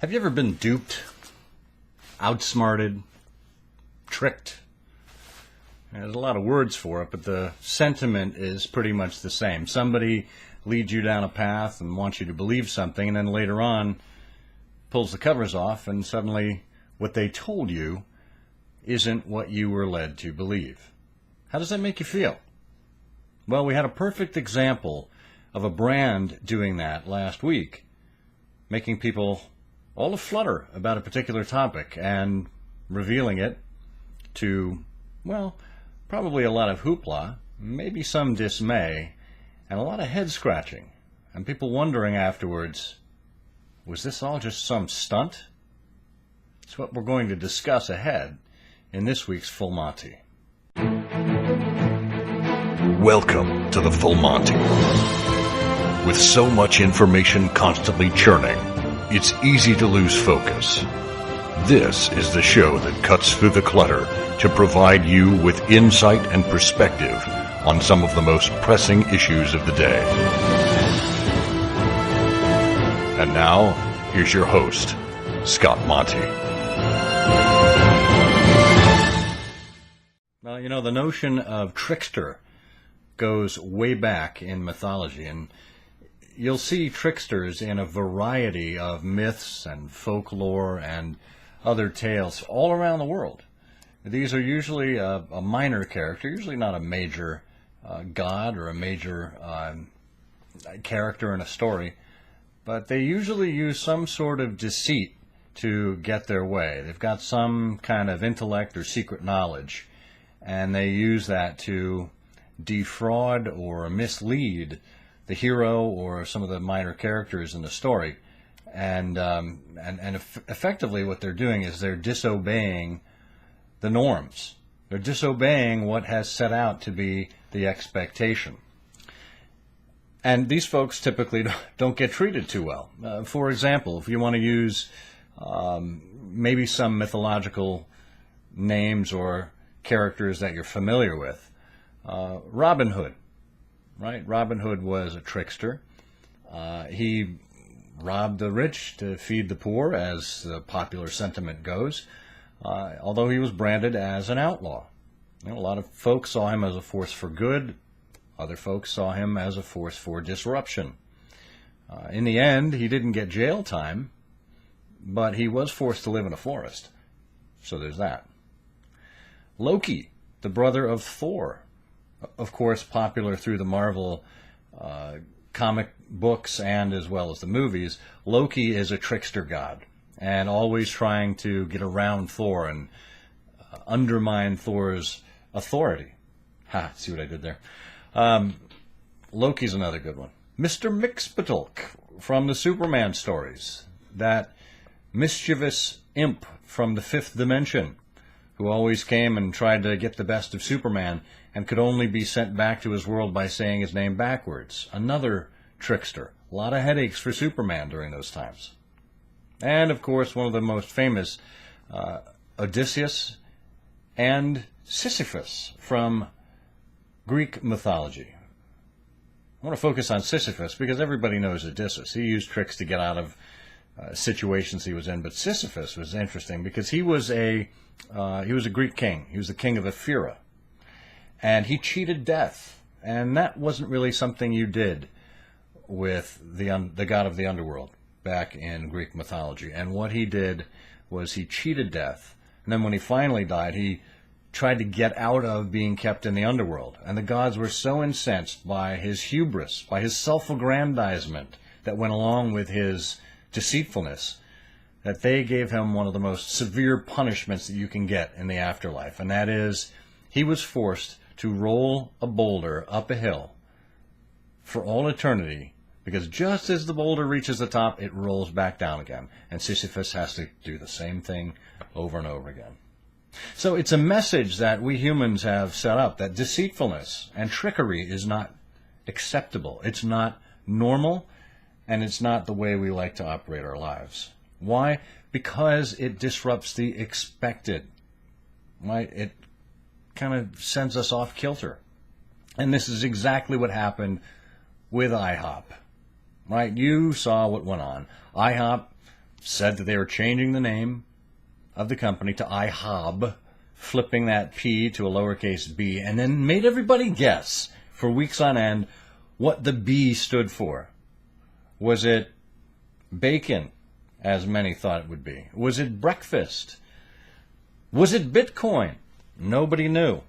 Have you ever been duped, outsmarted, tricked? There's a lot of words for it, but the sentiment is pretty much the same. Somebody leads you down a path and wants you to believe something, and then later on pulls the covers off, and suddenly what they told you isn't what you were led to believe. How does that make you feel? Well, we had a perfect example of a brand doing that last week, making people all aflutter about a particular topic and revealing it to, well, probably a lot of hoopla, maybe some dismay, and a lot of head scratching, and people wondering afterwards, was this all just some stunt? It's what we're going to discuss ahead in this week's Full Monty. Welcome to the Full Monty. With so much information constantly churning, it's easy to lose focus. This is the show that cuts through the clutter to provide you with insight and perspective on some of the most pressing issues of the day. And now, here's your host, Scott Monty. Well, you know, the notion of trickster goes way back in mythology, and you'll see tricksters in a variety of myths and folklore and other tales all around the world. These are usually a minor character, usually not a major god or a major character in a story, but they usually use some sort of deceit to get their way. They've got some kind of intellect or secret knowledge, and they use that to defraud or mislead the hero or some of the minor characters in the story. And effectively what they're doing is they're disobeying the norms. They're disobeying what has set out to be the expectation. And these folks typically don't get treated too well. For example, if you want to use maybe some mythological names or characters that you're familiar with, Robin Hood. Right? Robin Hood was a trickster. He robbed the rich to feed the poor, as the popular sentiment goes, although he was branded as an outlaw. You know, a lot of folks saw him as a force for good. Other folks saw him as a force for disruption. In the end, he didn't get jail time, but he was forced to live in a forest. So there's that. Loki, the brother of Thor. Of course, popular through the Marvel comic books and as well as the movies, Loki is a trickster god and always trying to get around Thor and undermine Thor's authority. Ha, see what I did there? Loki's another good one. Mr. Mxyzptlk from the Superman stories, that mischievous imp from the fifth dimension who always came and tried to get the best of Superman and could only be sent back to his world by saying his name backwards. Another trickster. A lot of headaches for Superman during those times. And, of course, one of the most famous, Odysseus and Sisyphus from Greek mythology. I want to focus on Sisyphus because everybody knows Odysseus. He used tricks to get out of situations he was in. But Sisyphus was interesting because he was a Greek king. He was the king of Ephyra. And he cheated death. And that wasn't really something you did with the god of the underworld back in Greek mythology. And what he did was he cheated death. And then when he finally died, he tried to get out of being kept in the underworld. And the gods were so incensed by his hubris, by his self-aggrandizement that went along with his deceitfulness, that they gave him one of the most severe punishments that you can get in the afterlife. And that is, he was forced to roll a boulder up a hill for all eternity, because just as the boulder reaches the top, it rolls back down again. And Sisyphus has to do the same thing over and over again. So it's a message that we humans have set up, that deceitfulness and trickery is not acceptable. It's not normal, and it's not the way we like to operate our lives. Why? Because it disrupts the expected. Right? It kind of sends us off kilter. And this is exactly what happened with IHOP. Right? You saw what went on. IHOP said that they were changing the name of the company to IHOP, flipping that P to a lowercase b, and then made everybody guess for weeks on end what the B stood for. Was it bacon, as many thought it would be? Was it breakfast? Was it Bitcoin? Nobody knew.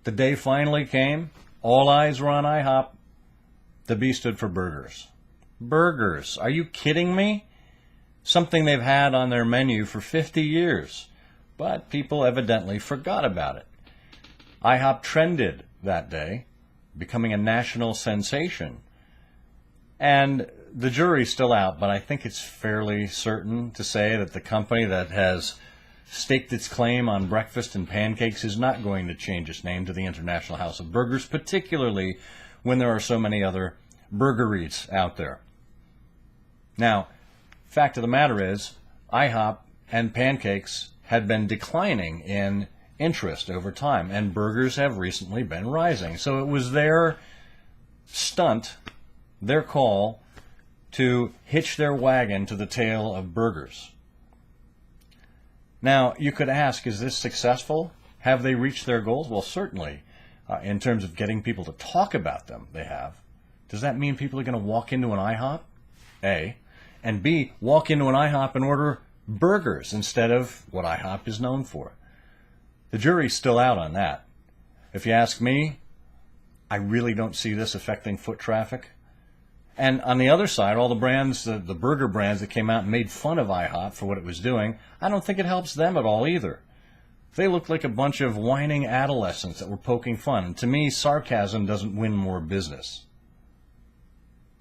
The day finally came. All eyes were on IHOP. The B stood for burgers. Burgers. Are you kidding me? Something they've had on their menu for 50 years. But people evidently forgot about it. IHOP trended that day, becoming a national sensation. And the jury's still out, but I think it's fairly certain to say that the company that has staked its claim on breakfast and pancakes is not going to change its name to the International House of Burgers, particularly when there are so many other burgeries out there. Now, fact of the matter is, IHOP and pancakes had been declining in interest over time, and burgers have recently been rising. So it was their stunt, their call, to hitch their wagon to the tail of burgers. Now, you could ask, is this successful? Have they reached their goals? Well, certainly, in terms of getting people to talk about them, they have. Does that mean people are going to walk into an IHOP? A. And B, walk into an IHOP and order burgers instead of what IHOP is known for? The jury's still out on that. If you ask me, I really don't see this affecting foot traffic. And on the other side, all the brands, the burger brands that came out and made fun of IHOP for what it was doing, I don't think it helps them at all either. They look like a bunch of whining adolescents that were poking fun. And to me, sarcasm doesn't win more business.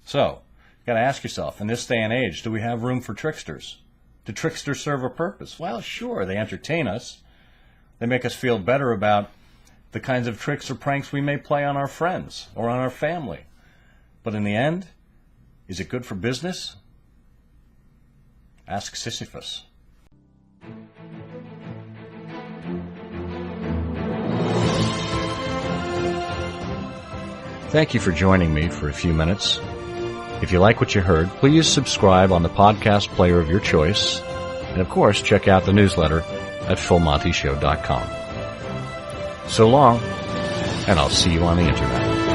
So, you've got to ask yourself, in this day and age, do we have room for tricksters? Do tricksters serve a purpose? Well, sure, they entertain us. They make us feel better about the kinds of tricks or pranks we may play on our friends or on our family. But in the end, is it good for business? Ask Sisyphus. Thank you for joining me for a few minutes. If you like what you heard, please subscribe on the podcast player of your choice. And of course, check out the newsletter at philmontyshow.com. So long, and I'll see you on the internet.